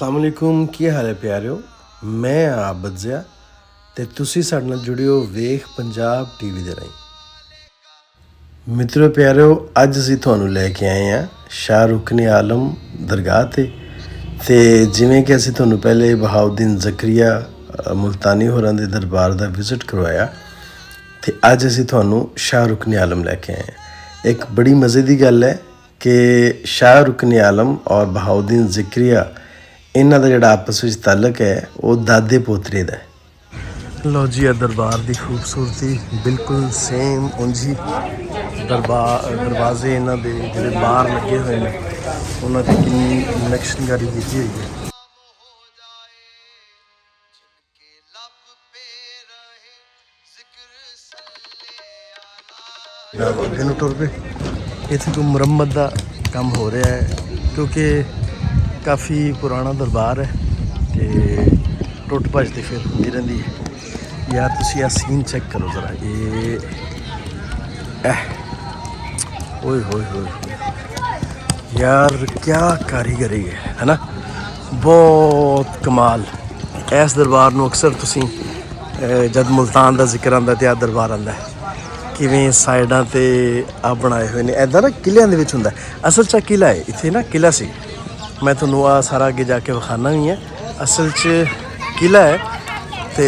अस्सलाम वालेकुम, की हाल है प्यारिओ। मैं आबद ज़िया ते तुसी साडे नाल जुड़िओ वेख पंजाब टीवी दे राहीं। मित्रों प्यारिओ, अज असीं तुहानूं लैके आए हैं शाह रुकन आलम दरगाह ते जिवें कि असीं तुहानूं पहले बहाउद्दीन ज़करिया मुल्तानी होरां दे दरबार दा विजिट करवाया ते अज असीं तुहानूं शाह रुकन आलम लैके आए हैं। एक बड़ी मज़े की गल है कि शाह रुकन आलम और बहाउद्दीन ज़करिया इन्हां दा जिहड़ा आपस विच ताल्लुक है वो दादे पोतरे दा है। लो जी, दरबार की खूबसूरती बिल्कुल सेम उंजी दरवाजे इन्हां दे जिहड़े बाहर लगे हुए हैं उन्हां ते किन्नी नक्शनकारी की हुई है। अगे नूं टुर पे इत्थे कोई मुरम्मत का काम हो रहा है क्योंकि काफ़ी पुराना दरबार है तो टुट भज तो फिर होंदी रहिंदी है। यार तुसी आ सीन चेक करो ज़रा, ये ओए होए होए यार क्या कारीगरी है ना, बहुत कमाल। इस दरबार नूं अक्सर तुसी जब मुल्तान का जिक्र आंदा तो आ दरबार आंदा है किवें साइडां ते आ बनाए हुए ने ऐदा ना किलियां दे विच हुंदा है। असल च किला है इत्थे ना, किला सी मैं तुहानूं आ सारा अगे जाके विखाना भी है। असल च किला है तो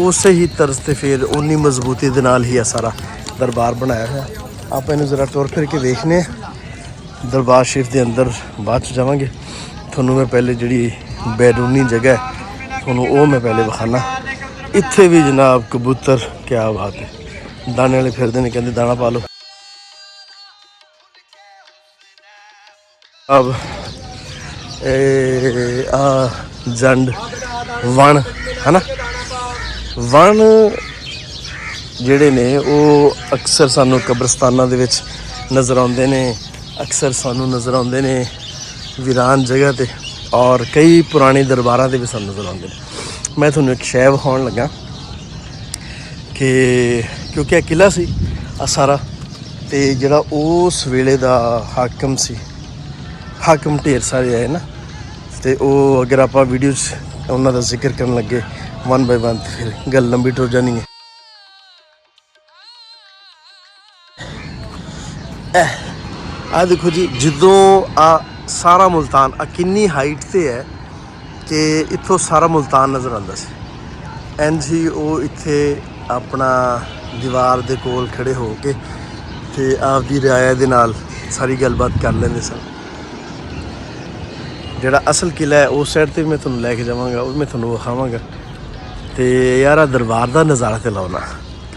उस ही तर्ज से फिर उन्नी मजबूती दे नाल ही सारा दरबार बनाया हुआ। आप इन्हूं ज़रा टुर फिर के देखने दरबार शरीफ के अंदर बाद च जावांगे। तुहानूं मैं पहले जिहड़ी बैरूनी जगह है तुहानूं वो मैं पहले विखाना। इत्थे भी जनाब कबूतर, क्या बात है, दाने वाले फिरदे ने, कहंदे दाना पा लो। अब जंड वन है ना, वन जिहड़े ने वो अक्सर सानू कब्रस्तानां दे विच नज़र आउंदे ने, अक्सर सानू नज़र आउंदे ने वीरान जगह ते, और कई पुराने दरबारां दे भी सानू नज़र आउंदे ने। मैं तुहानूं एक शै विखाउण लगा कि क्योंकि किला सी सारा ते जिहड़ा उस वेले दा हाकम सी, हाकम ढेर सारे आए ना, तो वो अगर आप वीडियो उन्होंने जिक्र करन लगे वन बाय वन तो फिर गल लंबी टुर जानी है। आ देखो जी, जदों आ सारा मुल्तान आ किन्नी हाइट से है कि इत्थों सारा मुल्तान नज़र आता सी। इंज ही वो इत्थे अपना दीवार दे कोल खड़े हो के ते आपदी रियाया दे नाल सारी गलबात कर लेंदे सन। जिहड़ा असल किला है उस साइड पर मैं तुहानूं लैके जावांगा, वो मैं तुहानूं विखावांगा। तो यार दरबार का नज़ारा तो लाओ ना,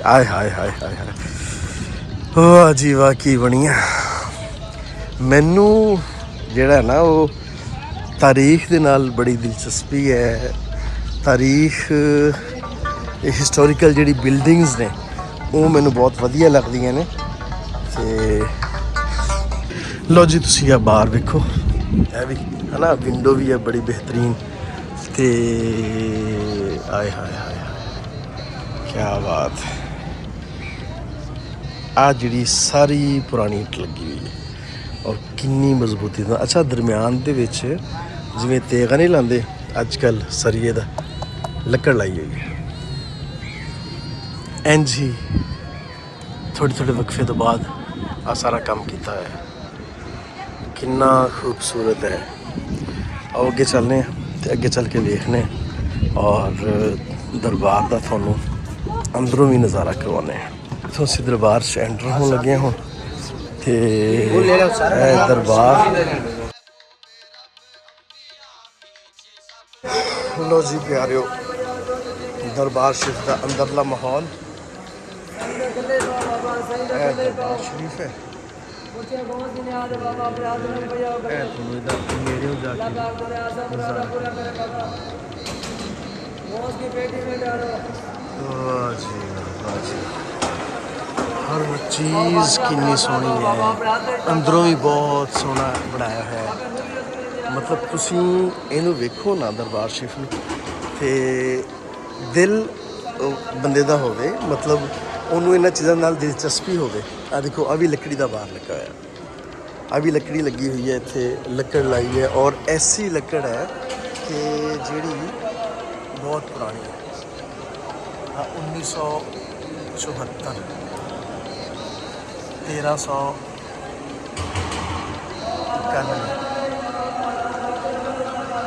आए हाय हाय हाय हाय, वाह जी वाह की बनिया। मैनू जिहड़ा ना वो तारीख दे नाल बड़ी दिलचस्पी है। तारीख हिस्टोरिकल जिहड़ी बिल्डिंग्स ने वो मैनू बहुत वधिया लगदियां ने। ते लो जी, तुसी आ बाहर वेखो, है भी है ना, विंडो भी है बड़ी बेहतरीन। ते आए हाय हाय क्या बात है। आ जिहड़ी सारी पुरानी ईट लगी हुई है और किन्नी मजबूती दा। अच्छा, दरम्यान दे विच जिवें तेगा नहीं लांदे अजकल सरिये दा, लकड़ लाई हुई है। इंज ही थोड़े थोड़े वक्फे तो बाद आ सारा काम किया है। किन्ना खूबसूरत है। आओ अगे चलने तो अगे चल के देखने और दरबार का थोनों अंदरों भी नज़ारा करवाने। इत्थों असीं दरबार च एंटर होने लगे हूँ तो दरबार। लो जी प्यारिओ, दरबार शरीफ का अंदरला माहौल, दरबार शरीफ है। हर चीज़ कितनी सोहनी है, अंदरों भी बहुत सोहना बनाया है। मतलब तुसी इनू वेखो ना दरबार शरीफ नूं ते दिल बंदे दा होवे, मतलब उन्होंने इन्हां चीज़ों नाल दिलचस्पी होवे। आ देखो, आ भी लकड़ी का बाहर लगा हुआ है, आ भी लकड़ी लगी हुई है, इत्थे लकड़ लाई है और ऐसी लकड़ है कि ਜਿਹੜੀ बहुत पुरानी है। 1974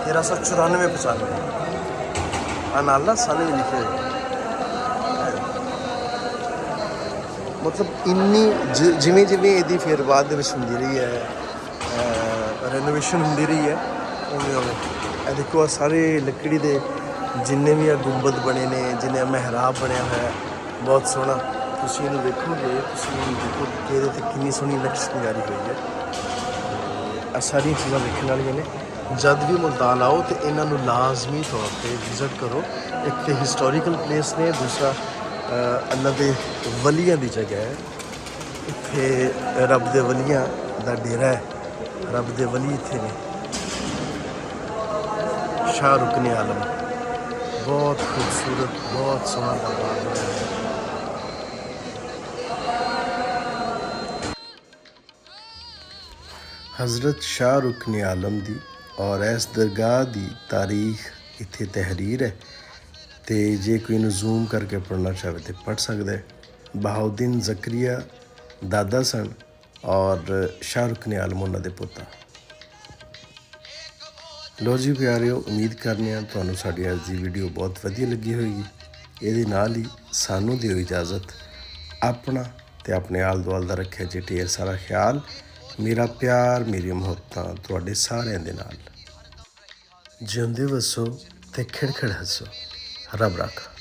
1394 नाल ना सन भी लिखे हुए। मतलब इन्नी जिमें जिमें ਇਹਦੀ ਫਿਰ ਬਾਅਦ ਦੇ ਵਿੱਚ ਹੁੰਦੀ ਰਹੀ ਹੈ ਰੈਨੋਵੇਸ਼ਨ ਹੁੰਦੀ ਰਹੀ ਹੈ ਉਵੇਂ ਉਵੇਂ ਇਹ ਦੇਖੋ ਆਹ ਸਾਰੇ ਲੱਕੜੀ ਦੇ ਜਿੰਨੇ ਵੀ ਆ ਗੁੰਬਦ ਬਣੇ ਨੇ ਜਿੰਨੇ ਮਹਿਰਾਬ ਬਣਿਆ ਹੋਇਆ ਬਹੁਤ ਸੋਹਣਾ ਤੁਸੀਂ ਇਹਨੂੰ ਵੇਖੋਗੇ ਤੁਸੀਂ ਦੇਖੋ ਕਿ ਇਹਦੇ 'ਤੇ ਕਿੰਨੀ ਸੋਹਣੀ ਨਕਸ਼ਕਾਰੀ ਹੋਈ ਹੈ ਇਹ ਸਾਰੀਆਂ ਚੀਜ਼ਾਂ ਵੇਖਣ ਵਾਲੀਆਂ ਨੇ ਜਦ ਵੀ ਮੁਲਤਾਨ ਆਓ ਤੇ ਇਹਨਾਂ ਨੂੰ ਲਾਜ਼ਮੀ ਤੌਰ ਤੇ ਵਿਜ਼ਿਟ ਕਰੋ ਇੱਕ ਤੇ ਹਿਸਟੋਰੀਕਲ ਪਲੇਸ ਨੇ ਦੂਸਰਾ ਅੱਲਾ ਦੇ ਵਲੀਆਂ ਦੀ ਜਗ੍ਹਾ ਹੈ ਇੱਥੇ ਰੱਬ ਦੇ ਵਲੀਆਂ ਦਾ ਡੇਰਾ ਹੈ ਰੱਬ ਦੇ ਵਲੀ ਇੱਥੇ ਨੇ शाह रुकन आलम बहुत खूबसूरत बहुत सोहना दरबार बनाया है हज़रत शाह रुकन आलम दी और इस दरगाह दी तारीख इत्थे तहरीर है तो जे कोई इनू जूम करके पढ़ना चाहे तो पढ़ सकता है बहाउद्दीन ज़करिया दादा सन और शाह रुकन आलम उन्होंने पुत्ता लो जी प्यारिओ उम्मीद करने ਤੁਹਾਨੂੰ ਸਾਡੀ ਅੱਜ ਦੀ ਵੀਡੀਓ ਬਹੁਤ ਵਧੀਆ ਲੱਗੀ ਹੋਏਗੀ ਇਹਦੇ ਨਾਲ ਹੀ ਸਾਨੂੰ ਦਿਓ ਇਜਾਜ਼ਤ ਆਪਣਾ ਤੇ ਆਪਣੇ ਆਲ ਦੁਆਲ ਦਾ ਰੱਖਿਆ ਜੀ ਢੇਰ ਸਾਰਾ ਖਿਆਲ ਮੇਰਾ ਪਿਆਰ ਮੇਰੀ ਮੁਹੱਬਤਾਂ ਤੁਹਾਡੇ ਸਾਰਿਆਂ ਦੇ ਨਾਲ ਜਿਉਂਦੇ ਵਸੋ ਤੇ ਖਿੜਖਿੜ ਹੱਸੋ ਰੱਬ ਰੱਖਾ